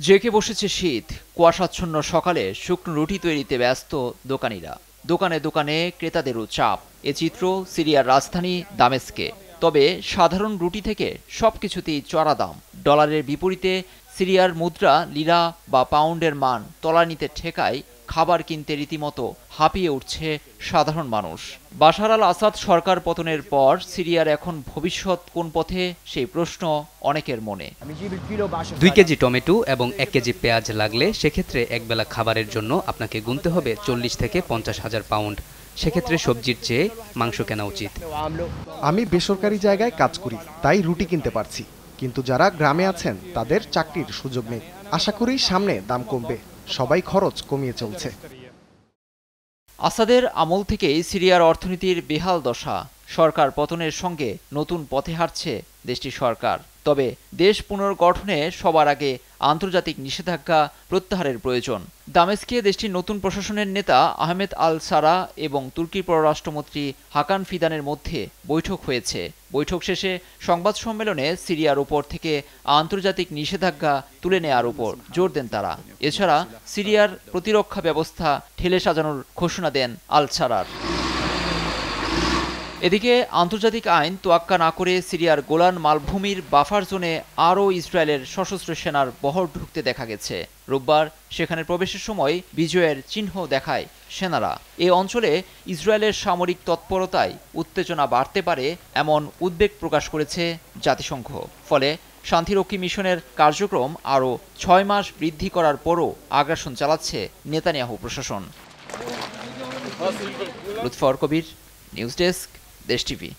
জেঁকে বসেছে শীত, কুয়াশাচ্ছন্ন সকালে শুকনো রুটি তৈরিতে ব্যস্ত দোকানিরা। দোকানে দোকানে ক্রেতাদেরও চাপ। এ চিত্র সিরিয়ার রাজধানী দামেস্কে। তবে সাধারণ রুটি থেকে সবকিছুতেই চড়া দাম। ডলারের বিপরীতে সিরিয়ার মুদ্রা লিরা বা পাউন্ডের মান তলানিতে ঠেকায় খাবার কিনতে রীতিমতো হাঁপিয়ে উঠছে সাধারণ মানুষ। বাশার আল আসাদ সরকার পতনের পর সিরিয়ার এখন ভবিষ্যৎ কোন পথে, সেই প্রশ্ন অনেকের মনে। 2 কেজি টমেটো এবং 1 কেজি পেঁয়াজ লাগলে সেক্ষেত্রে একবেলা খাবারের জন্য আপনাকে গুনতে হবে 40 থেকে 50 হাজার পাউন্ড। সেক্ষেত্রে সবজির চেয়ে মাংস কেনা উচিত। আমি বেসরকারি জায়গায় কাজ করি, তাই রুটি কিনতে পারছি, কিন্তু যারা গ্রামে আছেন তাদের চাকরির সুযোগ নেই। আশা করি সামনে দাম কমবে, সবাই খরচ কমিয়ে চলছে। আসাদের আমল থেকেই সিরিয়ার অর্থনীতির বেহাল দশা। সরকার পতনের সঙ্গে নতুন পথে হাঁটছে দেশটির সরকার। তবে দেশ পুনর্গঠনে সবার আগে আন্তর্জাতিক নিষেধাজ্ঞা প্রত্যাহারের প্রয়োজন। দামেস্কে দেশটির নতুন প্রশাসনের নেতা আহমেদ আল সারা এবং তুর্কির পররাষ্ট্রমন্ত্রী হাকান ফিদানের মধ্যে বৈঠক হয়েছে। বৈঠক শেষে সংবাদ সম্মেলনে সিরিয়ার উপর থেকে আন্তর্জাতিক নিষেধাজ্ঞা তুলে নেয়ার উপর জোর দেন তারা। এছাড়া সিরিয়ার প্রতিরক্ষা ব্যবস্থা ঢেলে সাজানোর ঘোষণা দেন আল সারার। এদিকে আন্তর্জাতিক আইন তোয়াক্কা না করে সিরিয়ার গোলান মালভূমির বাফার জোনে আরও ইসরায়েলের সশস্ত্র সেনার বহর ঢুকতে দেখা গেছে। রোববার সেখানে প্রবেশের সময় বিজয়ের চিহ্ন দেখায় সেনারা। এ অঞ্চলে ইসরায়েলের সামরিক তৎপরতায় উত্তেজনা বাড়তে পারে এমন উদ্বেগ প্রকাশ করেছে জাতিসংঘ। ফলে শান্তিরক্ষী মিশনের কার্যক্রম আরও 6 মাস বৃদ্ধি করার পরও আগ্রাসন চালাচ্ছে নেতানিয়াহু প্রশাসন। লুৎফর কবির, নিউজ ডেস্ক, দেশ টিভি।